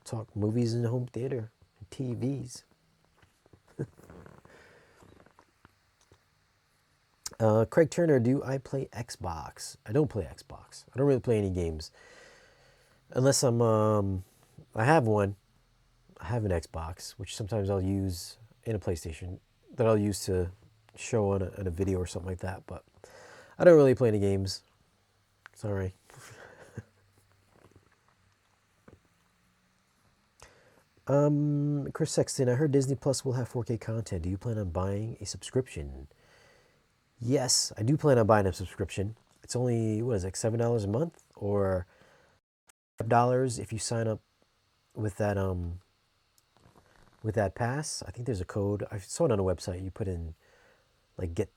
talk movies in the home theater, and TVs. Craig Turner, do I play Xbox? I don't play Xbox. I don't really play any games. Unless I have one. I have an Xbox, which sometimes I'll use in a PlayStation, that I'll use to show on a video or something like that. But I don't really play any games. Sorry. Chris Sexton, I heard Disney Plus will have 4K content. Do you plan on buying a subscription? Yes, I do plan on buying a subscription. It's only, what is it, like $7 a month, or $5 if you sign up with that pass. I think there's a code. I saw it on a website. You put in like get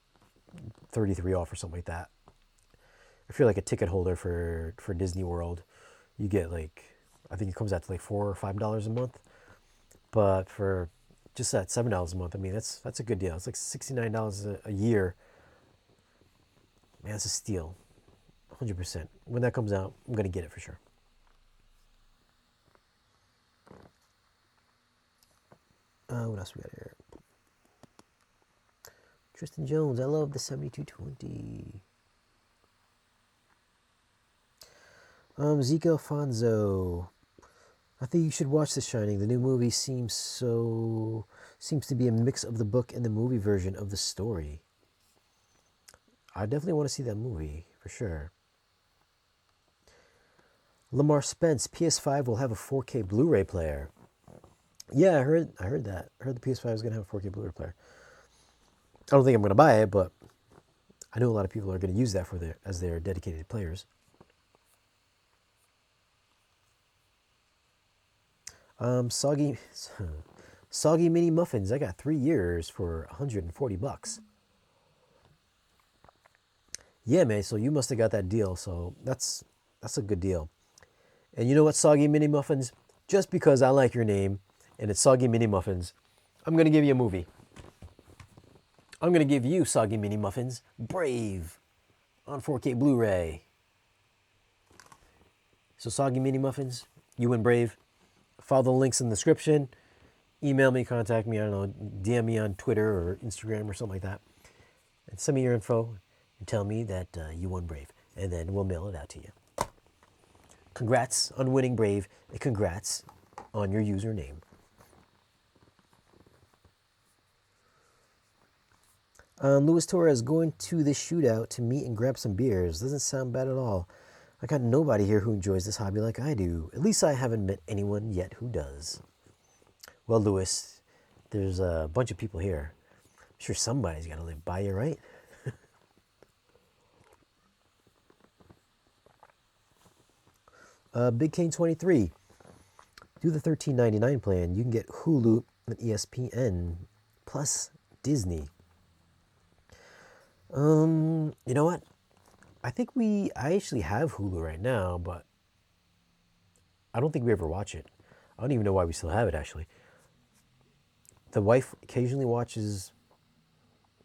33 off or something like that. If you're like a ticket holder for Disney World, you get like, I think it comes out to like $4 or $5 a month. But for just that $7 a month, I mean, that's a good deal. It's like $69 a year. Man, it's a steal. 100%. When that comes out, I'm going to get it for sure. What else we got here? Tristan Jones, I love the 7220. Zeke Alfonso, I think you should watch The Shining. The new movie seems to be a mix of the book and the movie version of the story. I definitely want to see that movie for sure. Lamar Spence, PS5 will have a 4K Blu-ray player. Yeah, I heard that. I heard the PS5 is going to have a 4K Blu-ray player. I don't think I'm going to buy it, but I know a lot of people are going to use that as their dedicated players. Soggy mini muffins. I got 3 years for $140. Yeah, man. So you must have got that deal. So that's a good deal. And you know what, Soggy Mini Muffins? Just because I like your name and it's Soggy Mini Muffins, I'm going to give you a movie. I'm going to give you, Soggy Mini Muffins, Brave on 4K Blu-ray. So Soggy Mini Muffins, you win Brave. Follow the links in the description. Email me, contact me, I don't know, DM me on Twitter or Instagram or something like that. And send me your info and tell me that you won Brave. And then we'll mail it out to you. Congrats on winning Brave, and congrats on your username. Luis Torres, going to the shootout to meet and grab some beers. Doesn't sound bad at all. I got nobody here who enjoys this hobby like I do. At least I haven't met anyone yet who does. Well, Luis, there's a bunch of people here. I'm sure somebody's got to live by you, right? Big Kane 23. Do the $13.99 plan. You can get Hulu and ESPN plus Disney. You know what? I actually have Hulu right now, but I don't think we ever watch it. I don't even know why we still have it, actually. The wife occasionally watches.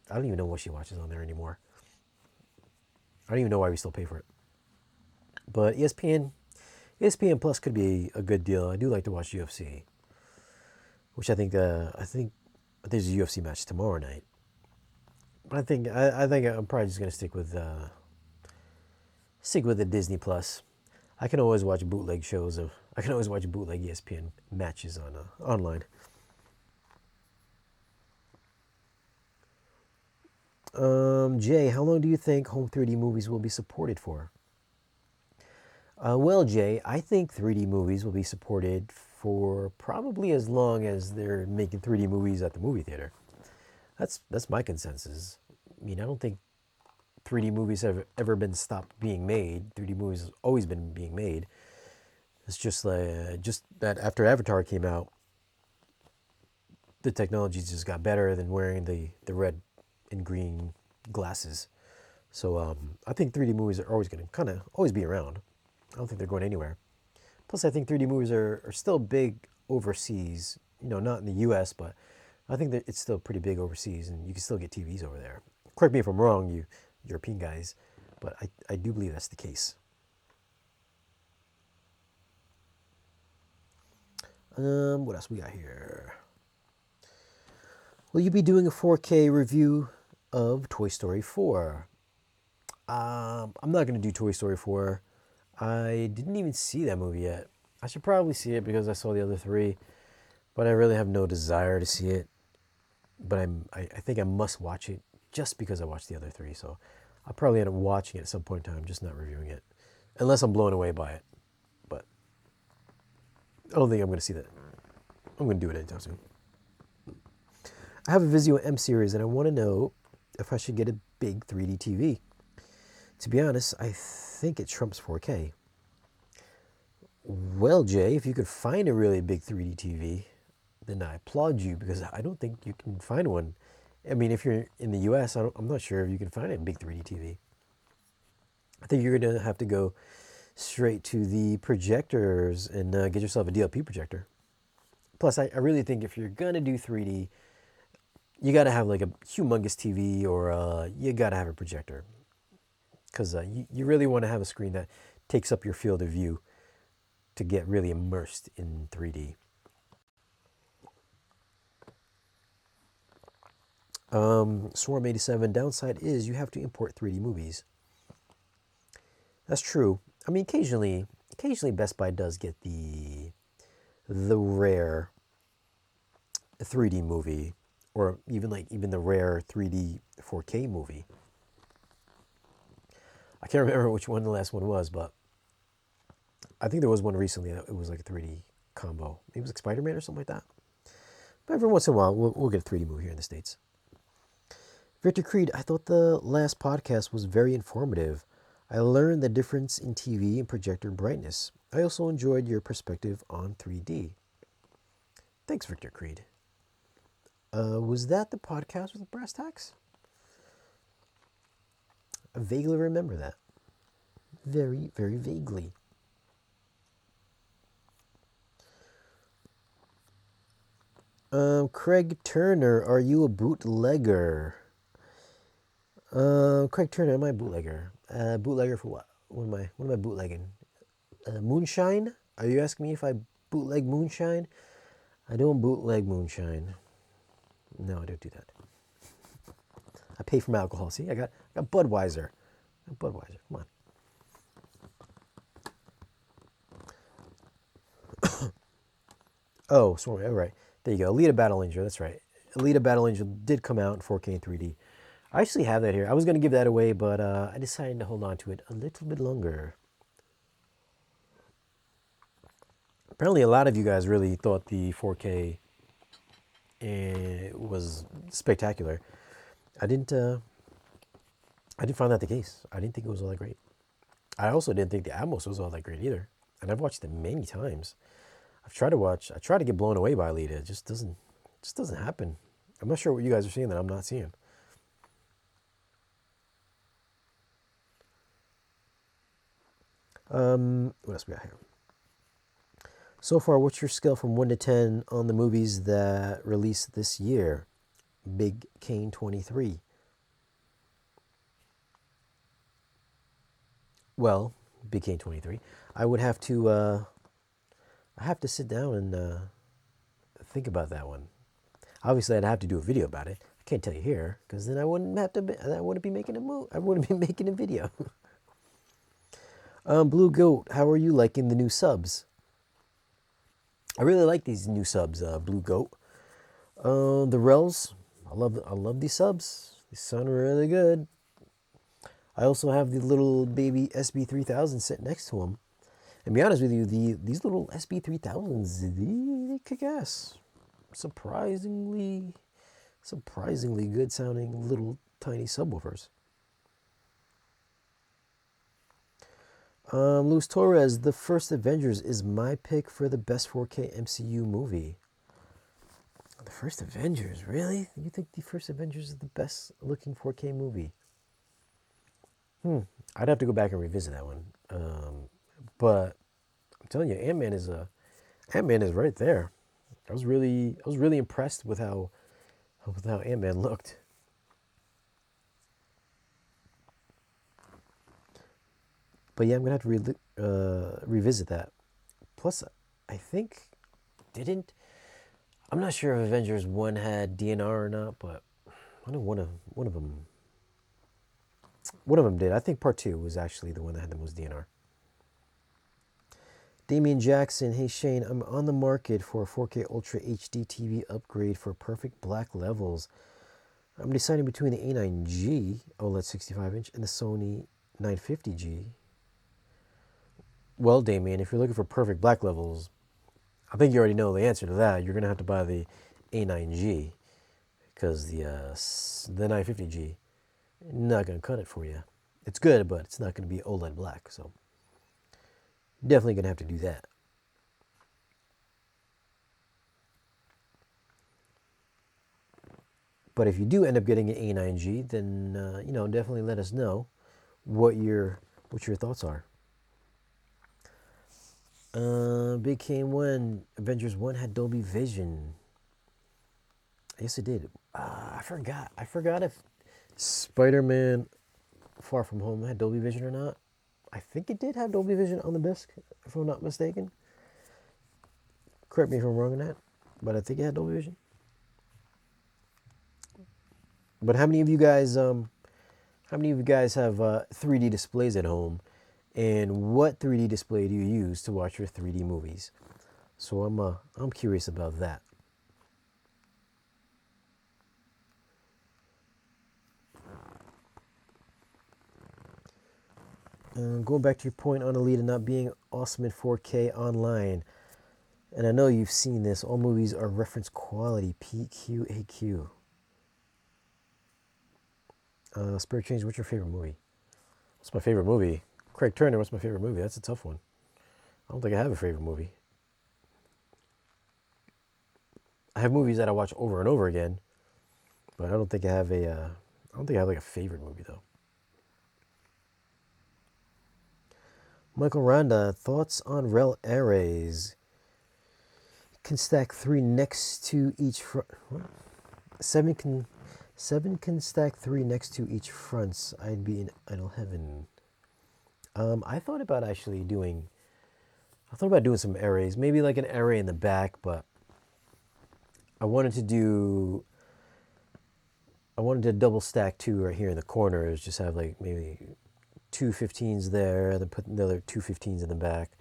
I don't even know what she watches on there anymore. I don't even know why we still pay for it. But ESPN Plus could be a good deal. I do like to watch UFC, which I think there's a UFC match tomorrow night. But I think I'm probably just gonna stick with the Disney Plus. I can always watch bootleg shows I can always watch bootleg ESPN matches on online. Jay, how long do you think home 3D movies will be supported for? Well, Jay, I think 3D movies will be supported for probably as long as they're making 3D movies at the movie theater. That's my consensus. I mean, I don't think 3D movies have ever been stopped being made. 3D movies have always been being made. It's just that after Avatar came out, the technology just got better than wearing the red and green glasses. So I think 3D movies are always going to kind of always be around. I don't think they're going anywhere. Plus, I think 3D movies are still big overseas. You know, not in the U.S., but I think that it's still pretty big overseas, and you can still get TVs over there. Correct me if I'm wrong, you European guys, but I do believe that's the case. What else we got here? Will you be doing a 4K review of Toy Story 4? I'm not going to do Toy Story 4. I didn't even see that movie yet. I should probably see it because I saw the other three, but I really have no desire to see it. But I think I must watch it just because I watched the other three. So I'll probably end up watching it at some point in time, just not reviewing it. Unless I'm blown away by it. But I don't think I'm going to see that. I'm going to do it anytime soon. I have a Vizio M series and I want to know if I should get a big 3D TV. To be honest, I think it trumps 4K. Well, Jay, if you could find a really big 3D TV, then I applaud you because I don't think you can find one. I mean, if you're in the US, I'm not sure if you can find a big 3D TV. I think you're going to have to go straight to the projectors and get yourself a DLP projector. Plus, I really think if you're gonna do 3D, you gotta have like a humongous TV or you gotta have a projector, because you really want to have a screen that takes up your field of view to get really immersed in 3D. Swarm 87, downside is you have to import 3D movies. That's true. I mean, occasionally Best Buy does get the rare 3D movie, or even the rare 3D 4K movie. I can't remember which one the last one was, but I think there was one recently that it was like a 3D combo. It was like Spider-Man or something like that. But every once in a while, we'll get a 3D movie here in the States. Victor Creed, I thought the last podcast was very informative. I learned the difference in TV and projector brightness. I also enjoyed your perspective on 3D. Thanks, Victor Creed. Was that the podcast with brass tacks? I vaguely remember that. Very, very vaguely. Craig Turner, are you a bootlegger? Craig Turner, am I a bootlegger? Bootlegger for what? What am I bootlegging? Moonshine? Are you asking me if I bootleg moonshine? I don't bootleg moonshine. No, I don't do that. I pay for my alcohol. See, I got Budweiser. Budweiser, come on. Oh, sorry. All right. There you go. Alita Battle Angel. That's right. Alita Battle Angel did come out in 4K and 3D. I actually have that here. I was going to give that away, but I decided to hold on to it a little bit longer. Apparently, a lot of you guys really thought the 4K was spectacular. I didn't find that the case. I didn't think it was all that great. I also didn't think the Atmos was all that great either. And I've watched it many times. I try to get blown away by Alita. It just doesn't happen. I'm not sure what you guys are seeing that I'm not seeing. What else we got here? So far, what's your scale from 1 to 10 on the movies that released this year? Big Kane 23. Well, Big Kane 23. I would have to sit down and think about that one. Obviously, I'd have to do a video about it. I can't tell you here because then I wouldn't be making a video. Blue Goat, how are you liking the new subs? I really like these new subs, Blue Goat. The Rels, I love these subs. They sound really good. I also have the little baby SB3000 sitting next to them. And to be honest with you, these little SB3000s, they kick ass. Surprisingly good sounding little tiny subwoofers. Luis Torres, The First Avengers is my pick for the best 4K MCU movie. The First Avengers, really? You think The First Avengers is the best looking 4K movie? I'd have to go back and revisit that one. But I'm telling you, Ant-Man is right there. I was really impressed with how Ant-Man looked. But yeah, I'm gonna have to revisit that. Plus, I think I'm not sure if Avengers 1 had DNR or not, but I know one of them did. I think part 2 was actually the one that had the most DNR. Damian Jackson, hey Shane, I'm on the market for a 4K Ultra HD TV upgrade for perfect black levels. I'm deciding between the A9G OLED 65-inch and the Sony 950G. Well, Damian, if you're looking for perfect black levels, I think you already know the answer to that. You're going to have to buy the A9G because the 950G not going to cut it for you. It's good, but it's not going to be OLED black, so definitely going to have to do that. But if you do end up getting an A9G, then definitely let us know what your thoughts are. Big came when Avengers 1 had Dolby Vision. Yes, it did. I forgot. I forgot if Spider-Man Far From Home had Dolby Vision or not. I think it did have Dolby Vision on the disc, if I'm not mistaken. Correct me if I'm wrong on that, but I think it had Dolby Vision. But how many of you guys have 3D displays at home, and what 3D display do you use to watch your 3D movies? So I'm curious about that. Going back to your point on Alita not being awesome in 4K online, and I know you've seen this, all movies are reference quality, PQAQ. Spare Change, what's your favorite movie? What's my favorite movie? Craig Turner, what's my favorite movie? That's a tough one. I don't think I have a favorite movie. I have movies that I watch over and over again, but I don't think I have like a favorite movie though. Michael Randa, thoughts on rel arrays? Can stack 3 next to each front. Seven can stack 3 next to each fronts. I'd be in idle heaven. I thought about doing some arrays, maybe like an array in the back, but I wanted to double stack 2 right here in the corners, just have like maybe 2 15s there, then put another 2 15s in the back.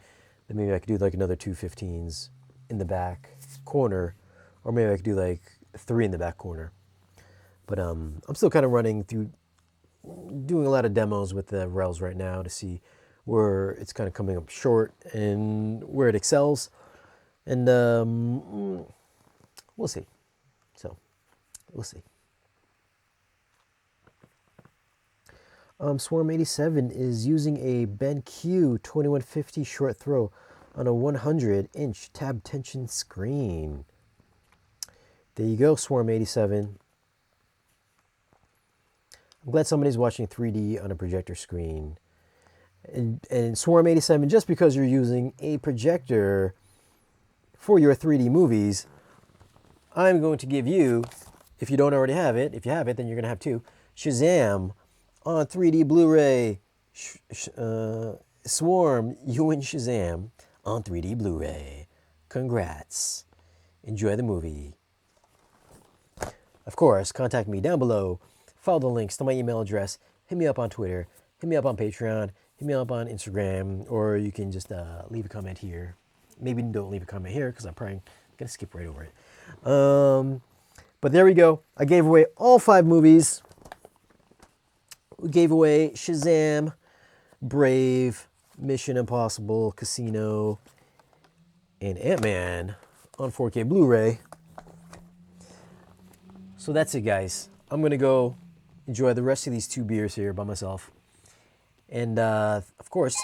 Then maybe I could do like another 2 15s in the back corner, or maybe I could do like 3 in the back corner. But I'm still kind of doing a lot of demos with the rails right now to see where it's kind of coming up short and where it excels. And we'll see. So, we'll see. Swarm 87 is using a BenQ 2150 short throw on a 100-inch tab tension screen. There you go, Swarm 87. I'm glad somebody's watching 3D on a projector screen. And Swarm 87, just because you're using a projector for your 3D movies, I'm going to give you, if you don't already have it, if you have it, then you're going to have 2, Shazam on 3D Blu-ray. Swarm, you and Shazam on 3D Blu-ray. Congrats. Enjoy the movie. Of course, contact me down below. Follow the links to my email address. Hit me up on Twitter. Hit me up on Patreon. Hit me up on Instagram. Or you can just leave a comment here. Maybe don't leave a comment here because I'm probably going to skip right over it. But there we go. I gave away all 5 movies. We gave away Shazam, Brave, Mission Impossible, Casino, and Ant-Man on 4K Blu-ray. So that's it, guys. I'm going to go enjoy the rest of these 2 beers here by myself. And, of course,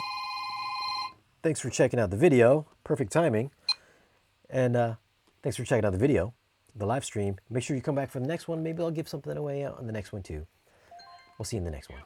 thanks for checking out the video. Perfect timing. And thanks for checking out the video, the live stream. Make sure you come back for the next one. Maybe I'll give something away on the next one, too. We'll see you in the next one.